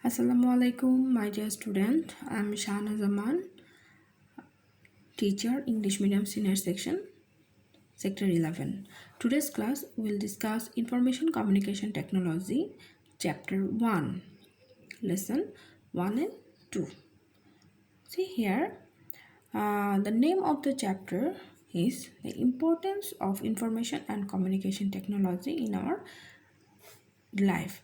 Assalamualaikum, my dear student. I'm Shahana Zaman, teacher, English Medium Senior Section, Sector 11. Today's class will discuss Information Communication Technology, Chapter 1, Lesson 1 and 2. See here, the name of the chapter is The Importance of Information and Communication Technology in Our Life.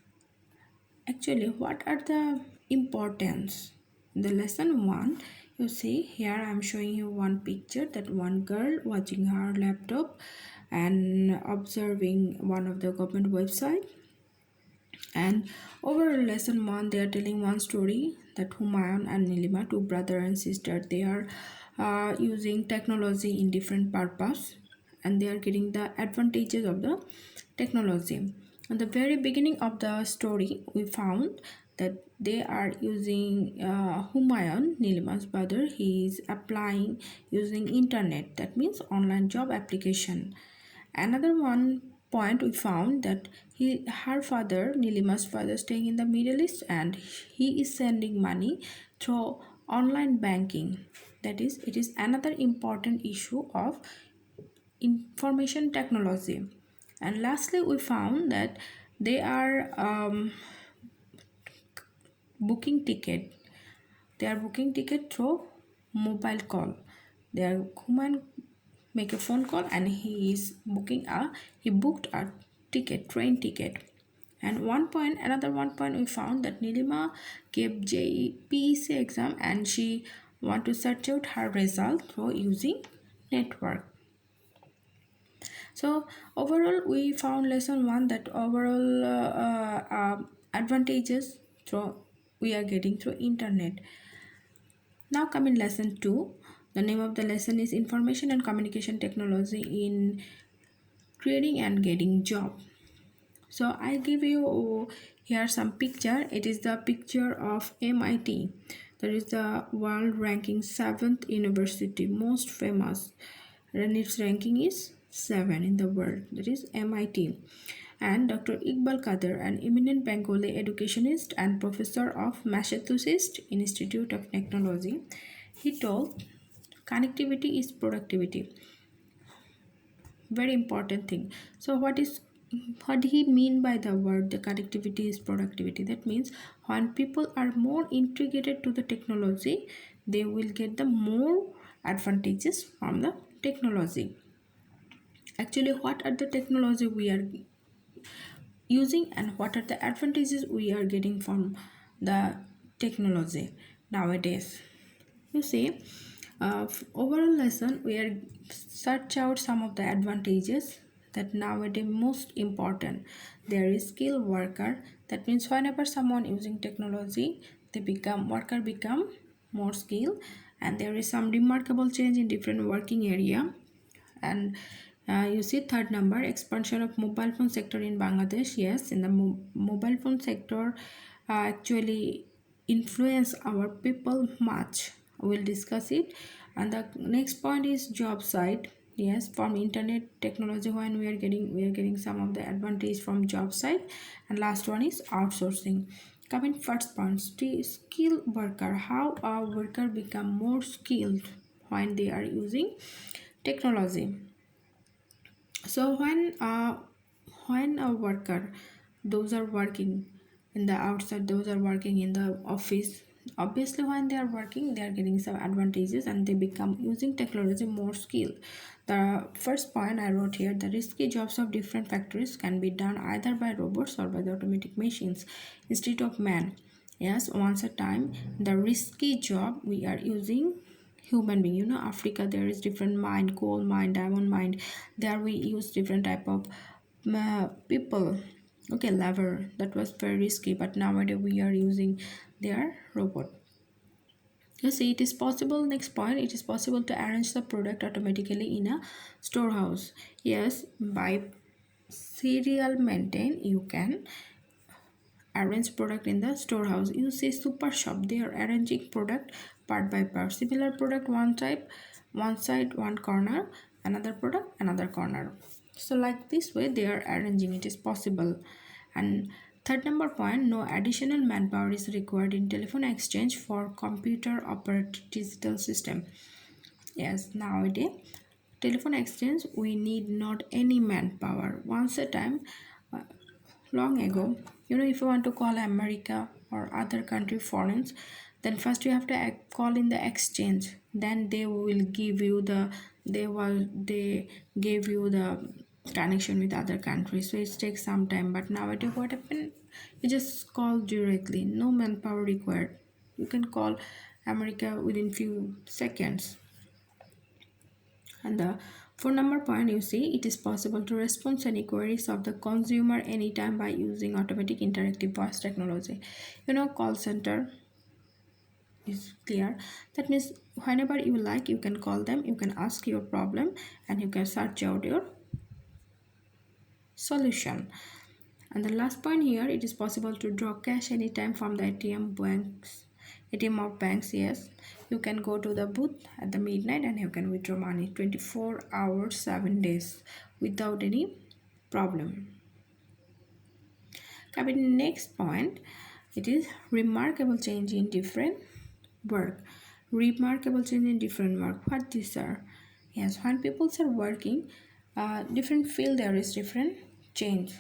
Actually, what are the importance? The lesson 1, you see here I am showing you one picture, that one girl watching her laptop and observing one of the government website. And over lesson 1 they are telling one story, that Humayun and Nilima, two brother and sister, they are using technology in different purpose and they are getting the advantages of the technology. At the very beginning of the story we found that they are using Humayun, Nilima's brother, he is applying using internet, that means online job application. Another one point we found that her father, Nilima's father, staying in the Middle East and he is sending money through online banking. That is, it is another important issue of information technology. And lastly we found that they are booking ticket through mobile call. They are human make a phone call and he booked a train ticket. And another one point we found that Nilima gave JEE exam and she want to search out her result through using network. So overall we found lesson 1 that overall advantages we are getting through internet. Now come in lesson 2. The name of the lesson is Information and Communication Technology in Creating and Getting Job. So I give you here some picture. It is the picture of MIT. That is the world ranking 7th university, most famous, and its ranking is 7 in the world. That is MIT. And Dr. Iqbal Kader, an eminent Bengali educationist and professor of Massachusetts Institute of Technology, he told connectivity is productivity. Very important thing. So what do he mean by the word the connectivity is productivity? That means when people are more integrated to the technology, they will get the more advantages from the technology. Actually, what are the technology we are using and what are the advantages we are getting from the technology nowadays? You see, overall lesson we are search out some of the advantages that nowadays most important. There is skilled worker. That means whenever someone using technology, worker become more skilled, and there is some remarkable change in different working area. And you see third number, expansion of mobile phone sector in Bangladesh. Yes, in the mobile phone sector actually influence our people much. We'll discuss it. And the next point is job site. Yes, from internet technology when we are getting some of the advantage from job site. And last one is outsourcing. Coming first point, skilled worker, how a worker become more skilled when they are using technology. So when a worker, those are working in the outside, those are working in the office, obviously when they are working they are getting some advantages and they become using technology more skill. The first point I wrote here, the risky jobs of different factories can be done either by robots or by the automatic machines instead of man. Yes, once a time the risky job we are using human being. You know, Africa there is different mine, coal mine, diamond mine, there we use different type of people. Okay, lever, that was very risky, but nowadays we are using their robot. You see, it is possible, next point, it is possible to arrange the product automatically in a storehouse. Yes, by serial maintain you can arrange product in the storehouse. You see super shop, they are arranging product part by part, similar product one side one corner, another product another corner. So like this way they are arranging, it is possible. And Third number point, no additional manpower is required in telephone exchange for computer operated digital system. Yes, nowadays telephone exchange we need not any manpower. Once a time, uh, long ago, if you want to call America or other country foreigners, then first you have to call in the exchange, then they will give you the they gave you the connection with other countries, so it takes some time. But nowadays what happened, you just call directly, no manpower required, you can call America within few seconds. And the four number point, you see, it is possible to respond to any queries of the consumer anytime by using automatic interactive voice technology. Call center is clear. That means whenever you like, you can call them, you can ask your problem, and you can search out your solution. And the last point here, it is possible to draw cash anytime from the ATM of banks. Yes, you can go to the booth at the midnight and you can withdraw money 24 hours 7 days without any problem. Coming next point, it is remarkable change in different work. Remarkable change in different work. What these are? Yes, when people are working different field, there is different change.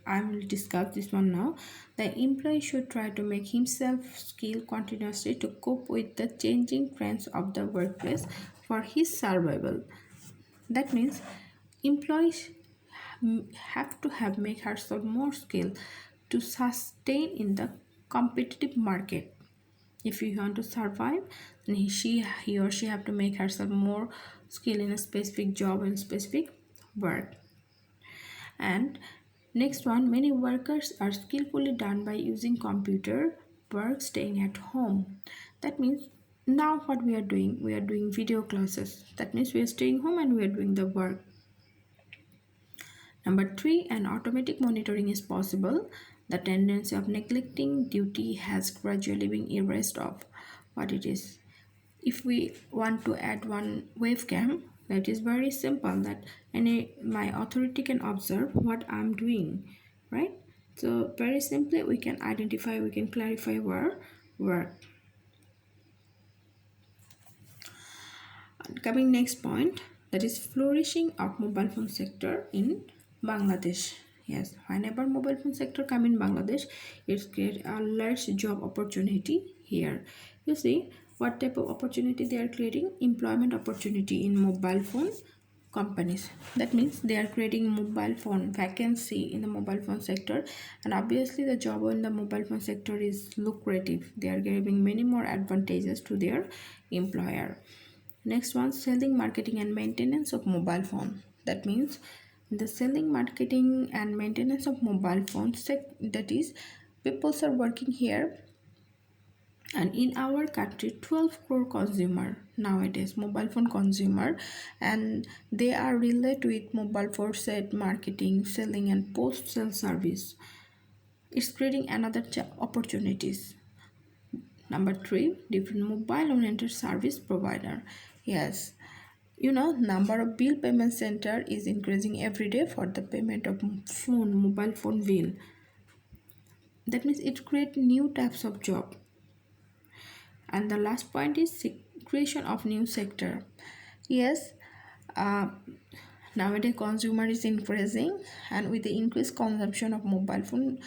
I will discuss this one now. The employee should try to make himself skill continuously to cope with the changing trends of the workplace for his survival. That means employees have to have make herself more skill to sustain in the competitive market. If you want to survive, then he or she have to make herself more skill in a specific job and specific work. And next one, many workers are skillfully done by using computer work staying at home. That means now what we are doing, we are doing video classes. That means we are staying home and we are doing the work. Number three, an automatic monitoring is possible. The tendency of neglecting duty has gradually been erased of what it is. If we want to add one webcam, that is very simple, that my authority can observe what I'm doing, right? So very simply we can identify, we can clarify where work. Coming next point, that is flourishing of mobile phone sector in Bangladesh. Yes, whenever mobile phone sector come in Bangladesh, it's create a large job opportunity here. You see what type of opportunity they are creating? Employment opportunity in mobile phone companies. That means they are creating mobile phone vacancy in the mobile phone sector, and obviously the job in the mobile phone sector is lucrative. They are giving many more advantages to their employer. Next one, selling, marketing and maintenance of mobile phone. That means the selling, marketing and maintenance of mobile phones, that is people are working here, and in our country 12 crore consumer nowadays mobile phone consumer, and they are related with mobile phone set marketing, selling and post sale service. It's creating another opportunities. Number three, different mobile oriented service provider. Yes, number of bill payment center is increasing every day for the payment of mobile phone bill. That means it creates new types of job. And the last point is creation of new sector. Yes, uh, nowadays consumer is increasing, and with the increased consumption of mobile phone,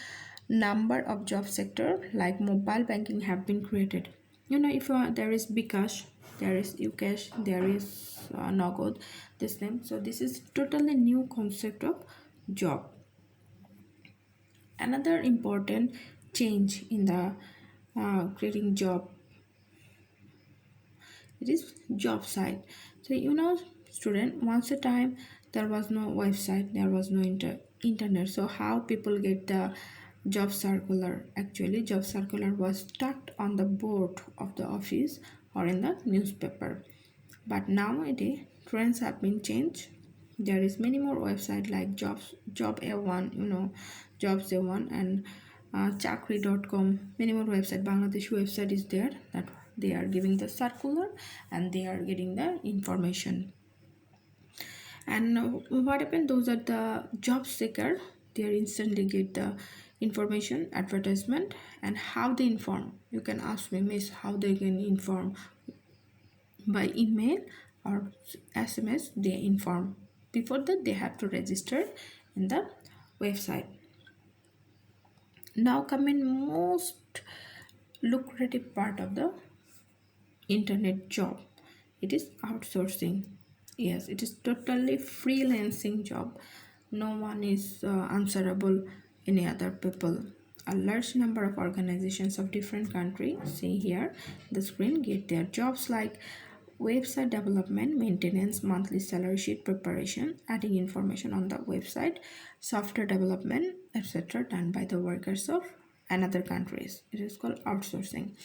number of job sector like mobile banking have been created. If there is Bikash, there is Ucash, there is Nagod, this name. So this is totally new concept of job. Another important change in the creating job, it is job site. So student, once a time there was no website, there was no internet, so how people get the job circular? Actually job circular was stuck on the board of the office or in the newspaper. But nowadays trends have been changed. There is many more website like job A1, jobs A1 and chakri.com. many more website, Bangladesh website is there, that they are giving the circular and they are getting the information. And what happened, those are the job seeker, they are instantly get the information, advertisement, and how they inform. You can ask me, miss, how they can inform by email or SMS. They inform. Before that, they have to register in the website. Now come in most lucrative part of the internet job. It is outsourcing. Yes, it is totally freelancing job. No one is answerable any other people. A large number of organizations of different countries, see here the screen, get their jobs like website development, maintenance, monthly salary sheet preparation, adding information on the website, software development, etc. done by the workers of another countries. It is called outsourcing.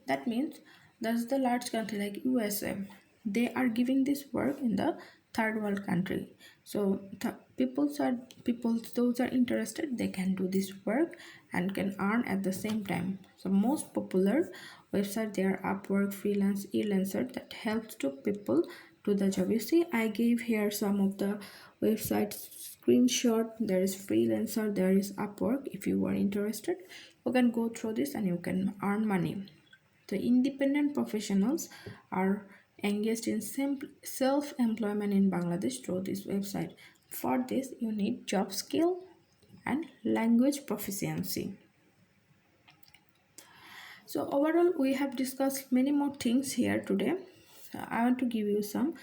That means that's the large country like USA. They are giving this work in the third world country. So the people those are interested, they can do this work and can earn at the same time. So most popular website, they are Upwork, freelance, freelancer, that helps to people do the job. You see, I gave here some of the websites screenshot. There is freelancer, there is Upwork. If you are interested, you can go through this and you can earn money. The independent professionals are engaged in self-employment in Bangladesh through this website. For this, you need job skill and language proficiency. So overall, we have discussed many more things here today. I want to give you some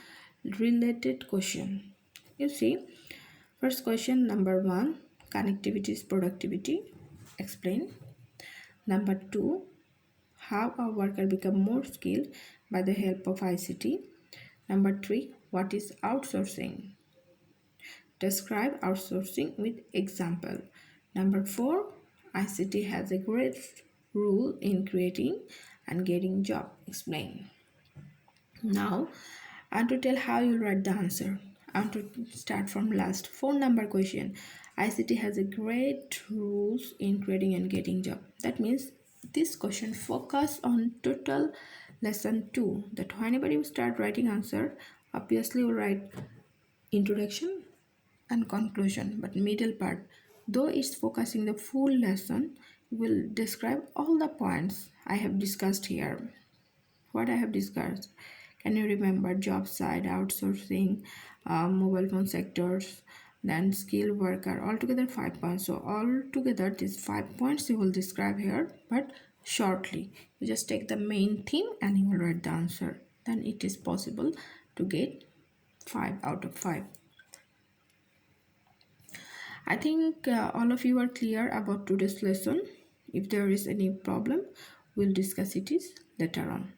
related question. You see, first question number 1, connectivity is productivity. Explain. Number 2, how a worker become more skilled by the help of ICT. Number 3, what is outsourcing? Describe outsourcing with example. Number 4, ICT has a great role in creating and getting job. Explain. Now, I want to tell how you write the answer. I want to start from last 4 number question. ICT has a great rules in creating and getting job. That means this question focus on total lesson 2. That whenever you start writing answer, obviously you write introduction and conclusion, but middle part, though it's focusing the full lesson, will describe all the points I have discussed here. What I have discussed, can you remember? Job side, outsourcing, mobile phone sectors, then skill worker, altogether 5 points. So altogether these 5 points you will describe here, but shortly. You just take the main theme and you will write the answer. Then it is possible to get 5 out of 5. I think all of you are clear about today's lesson. If there is any problem, we'll discuss it later on.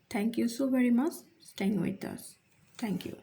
Thank you so very much staying with us. Thank you.